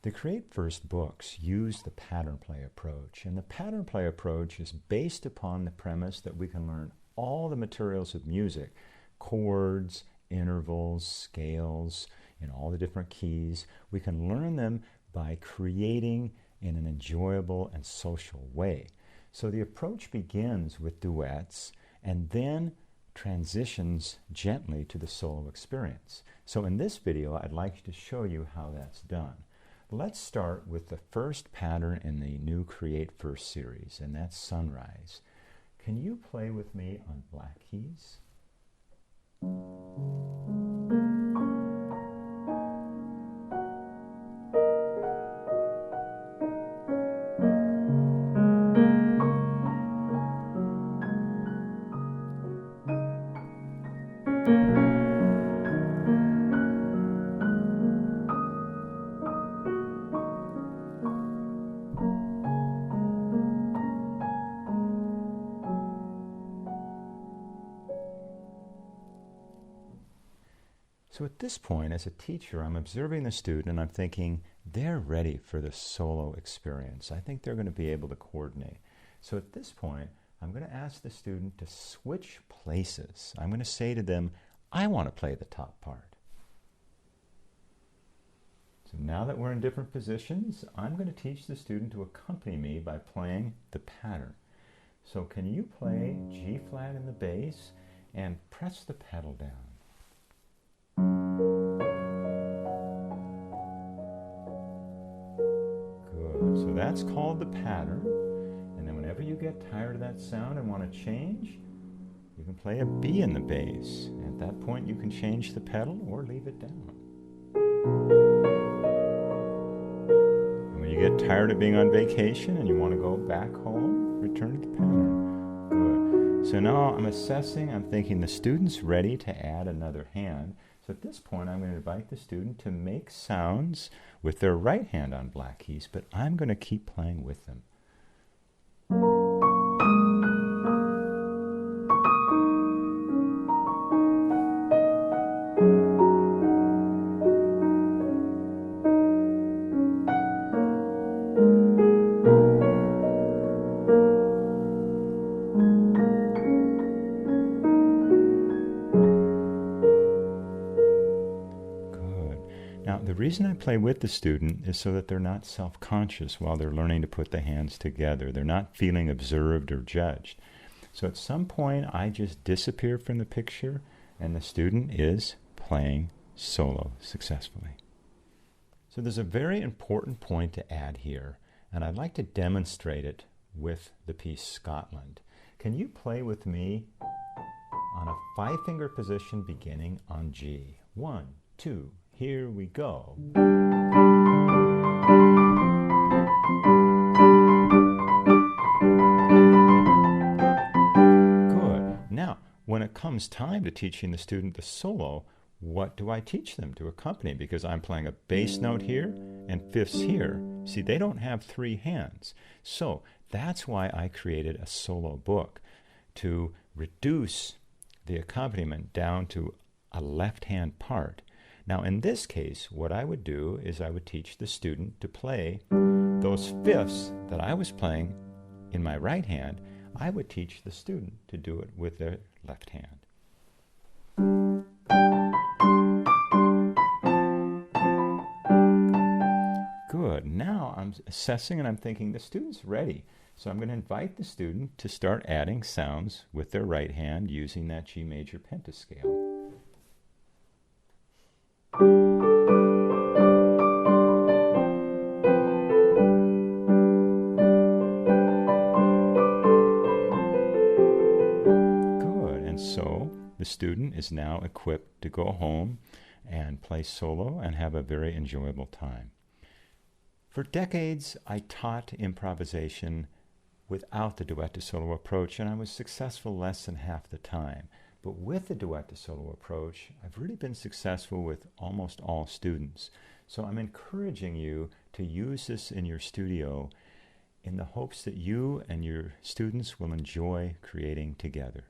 The Create First books use the pattern play approach, and the pattern play approach is based upon the premise that we can learn all the materials of music, chords, intervals, scales, in all the different keys. We can learn them by creating in an enjoyable and social way. So the approach begins with duets and then transitions gently to the solo experience. So in this video, I'd like to show you how that's done. Let's start with the first pattern in the new Create First series, and that's Sunrise. Can you play with me on black keys? So at this point, as a teacher, I'm observing the student and I'm thinking, they're ready for the solo experience. I think they're going to be able to coordinate. So at this point, I'm going to ask the student to switch places. I'm going to say to them, I want to play the top part. So now that we're in different positions, I'm going to teach the student to accompany me by playing the pattern. So can you play G flat in the bass and press the pedal down? Good. So that's called the pattern. And then whenever you get tired of that sound and want to change, you can play a B in the bass. At that point, you can change the pedal or leave it down. And when you get tired of being on vacation and you want to go back home, return to the pattern. Good. So now I'm assessing, I'm thinking the student's ready to add another hand. So at this point, I'm going to invite the student to make sounds with their right hand on black keys, but I'm going to keep playing with them. The reason I play with the student is so that they're not self-conscious while they're learning to put the hands together. They're not feeling observed or judged. So at some point, I just disappear from the picture, and the student is playing solo successfully. So there's a very important point to add here, and I'd like to demonstrate it with the piece Scotland. Can you play with me on a 5-finger position beginning on G? 1, 2, here we go. Good. Now, when it comes time to teaching the student the solo, what do I teach them to accompany? Because I'm playing a bass note here and fifths here. See, they don't have 3 hands. So that's why I created a solo book, to reduce the accompaniment down to a left-hand part. Now, in this case, what I would do is I would teach the student to play those fifths that I was playing in my right hand. I would teach the student to do it with their left hand. Good. Now I'm assessing and I'm thinking the student's ready. So I'm going to invite the student to start adding sounds with their right hand using that G major pentascale. So the student is now equipped to go home and play solo and have a very enjoyable time. For decades, I taught improvisation without the duet to solo approach, and I was successful less than half the time. But with the duet to solo approach, I've really been successful with almost all students. So I'm encouraging you to use this in your studio in the hopes that you and your students will enjoy creating together.